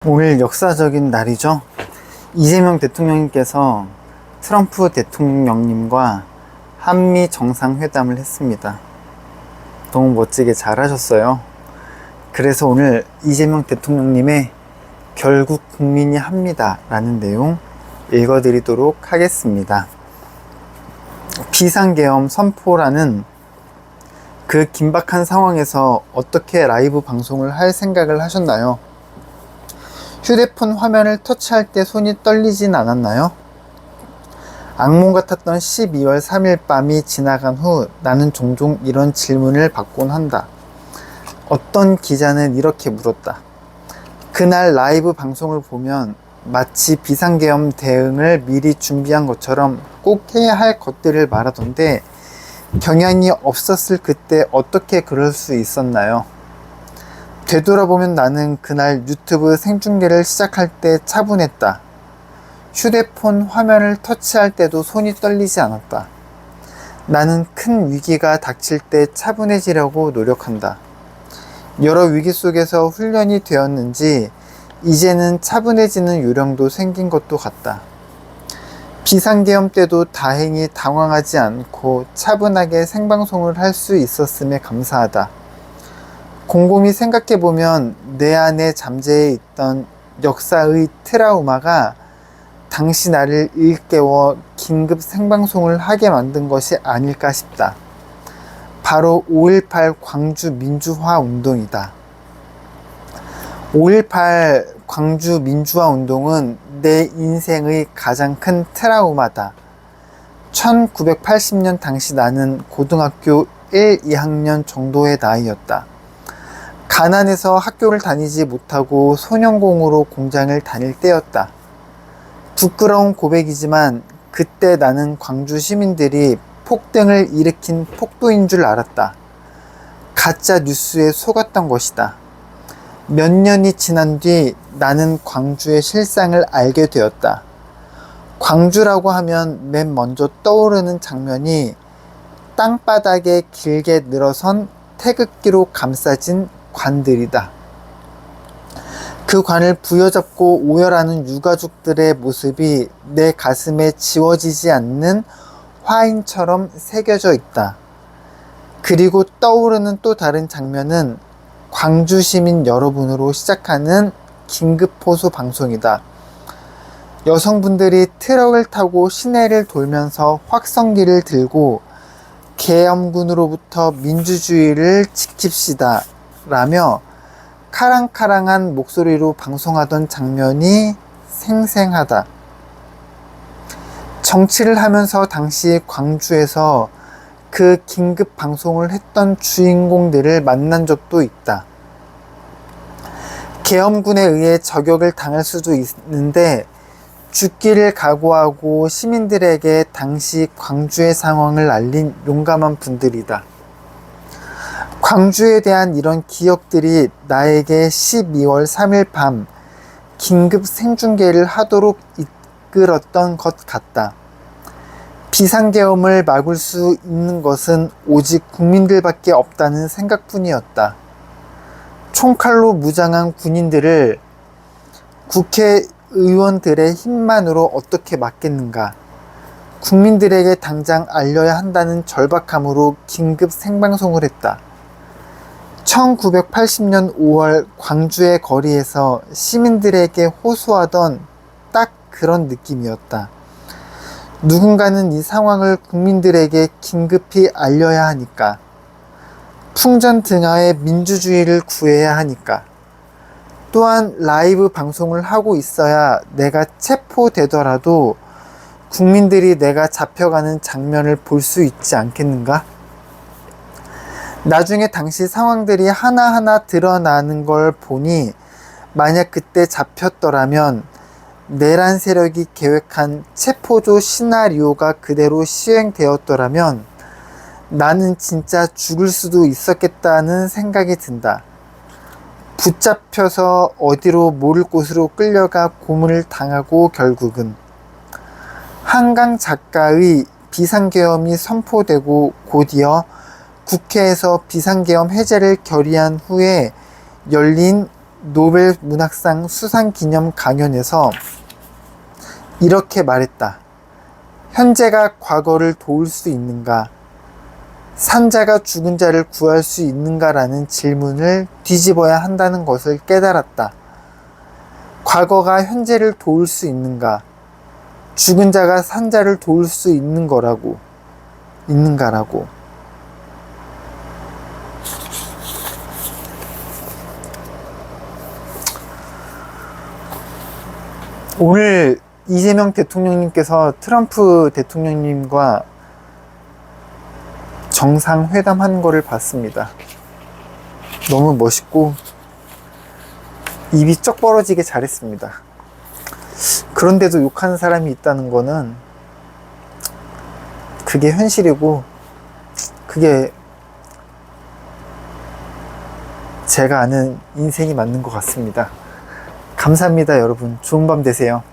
오늘 역사적인 날이죠. 이재명 대통령님께서 트럼프 대통령님과 한미 정상회담을 했습니다. 너무 멋지게 잘 하셨어요. 그래서 오늘 이재명 대통령님의 결국 국민이 합니다 라는 내용 읽어드리도록 하겠습니다. 비상계엄 선포라는 그 긴박한 상황에서 어떻게 라이브 방송을 할 생각을 하셨나요? 휴대폰 화면을 터치할 때 손이 떨리진 않았나요? 악몽 같았던 12월 3일 밤이 지나간 후 나는 종종 이런 질문을 받곤 한다. 어떤 기자는 이렇게 물었다. 그날 라이브 방송을 보면 마치 비상계엄 대응을 미리 준비한 것처럼 꼭 해야 할 것들을 말하던데 경향이 없었을 그때 어떻게 그럴 수 있었나요? 되돌아보면 나는 그날 유튜브 생중계를 시작할 때 차분했다. 휴대폰 화면을 터치할 때도 손이 떨리지 않았다. 나는 큰 위기가 닥칠 때 차분해지려고 노력한다. 여러 위기 속에서 훈련이 되었는지 이제는 차분해지는 요령도 생긴 것도 같다. 비상계엄 때도 다행히 당황하지 않고 차분하게 생방송을 할 수 있었음에 감사하다. 곰곰이 생각해보면 내 안에 잠재해 있던 역사의 트라우마가 당시 나를 일깨워 긴급 생방송을 하게 만든 것이 아닐까 싶다. 바로 5.18 광주 민주화 운동이다. 5.18 광주 민주화 운동은 내 인생의 가장 큰 트라우마다. 1980년 당시 나는 고등학교 1, 2학년 정도의 나이였다. 가난해서 학교를 다니지 못하고 소년공으로 공장을 다닐 때였다. 부끄러운 고백이지만 그때 나는 광주 시민들이 폭등을 일으킨 폭도인 줄 알았다. 가짜 뉴스에 속았던 것이다. 몇 년이 지난 뒤 나는 광주의 실상을 알게 되었다. 광주라고 하면 맨 먼저 떠오르는 장면이 땅바닥에 길게 늘어선 태극기로 감싸진 관들이다. 그 관을 부여잡고 오열하는 유가족들의 모습이 내 가슴에 지워지지 않는 화인처럼 새겨져 있다. 그리고 떠오르는 또 다른 장면은 광주 시민 여러분으로 시작하는 긴급호소 방송이다. 여성분들이 트럭을 타고 시내를 돌면서 확성기를 들고 계엄군으로부터 민주주의를 지킵시다 라며 카랑카랑한 목소리로 방송하던 장면이 생생하다. 정치를 하면서 당시 광주에서 그 긴급 방송을 했던 주인공들을 만난 적도 있다. 계엄군에 의해 저격을 당할 수도 있는데 죽기를 각오하고 시민들에게 당시 광주의 상황을 알린 용감한 분들이다. 광주에 대한 이런 기억들이 나에게 12월 3일 밤 긴급 생중계를 하도록 이끌었던 것 같다. 비상계엄을 막을 수 있는 것은 오직 국민들밖에 없다는 생각뿐이었다. 총칼로 무장한 군인들을 국회의원들의 힘만으로 어떻게 막겠는가? 국민들에게 당장 알려야 한다는 절박함으로 긴급 생방송을 했다. 1980년 5월 광주의 거리에서 시민들에게 호소하던 딱 그런 느낌이었다. 누군가는 이 상황을 국민들에게 긴급히 알려야 하니까. 풍전등화의 민주주의를 구해야 하니까. 또한 라이브 방송을 하고 있어야 내가 체포되더라도 국민들이 내가 잡혀가는 장면을 볼 수 있지 않겠는가? 나중에 당시 상황들이 하나하나 드러나는 걸 보니 만약 그때 잡혔더라면 내란 세력이 계획한 체포조 시나리오가 그대로 시행되었더라면 나는 진짜 죽을 수도 있었겠다는 생각이 든다. 붙잡혀서 어디로 모를 곳으로 끌려가 고문을 당하고 결국은 한강 작가의 비상계엄이 선포되고 곧이어 국회에서 비상계엄 해제를 결의한 후에 열린 노벨 문학상 수상 기념 강연에서 이렇게 말했다. 현재가 과거를 도울 수 있는가? 산자가 죽은 자를 구할 수 있는가라는 질문을 뒤집어야 한다는 것을 깨달았다. 과거가 현재를 도울 수 있는가? 죽은 자가 산자를 도울 수 있는가라고. 오늘 이재명 대통령님께서 트럼프 대통령님과 정상회담한 거를 봤습니다. 너무 멋있고 입이 쩍 벌어지게 잘했습니다. 그런데도 욕하는 사람이 있다는 거는 그게 현실이고 그게 제가 아는 인생이 맞는 것 같습니다. 감사합니다, 여러분. 좋은 밤 되세요.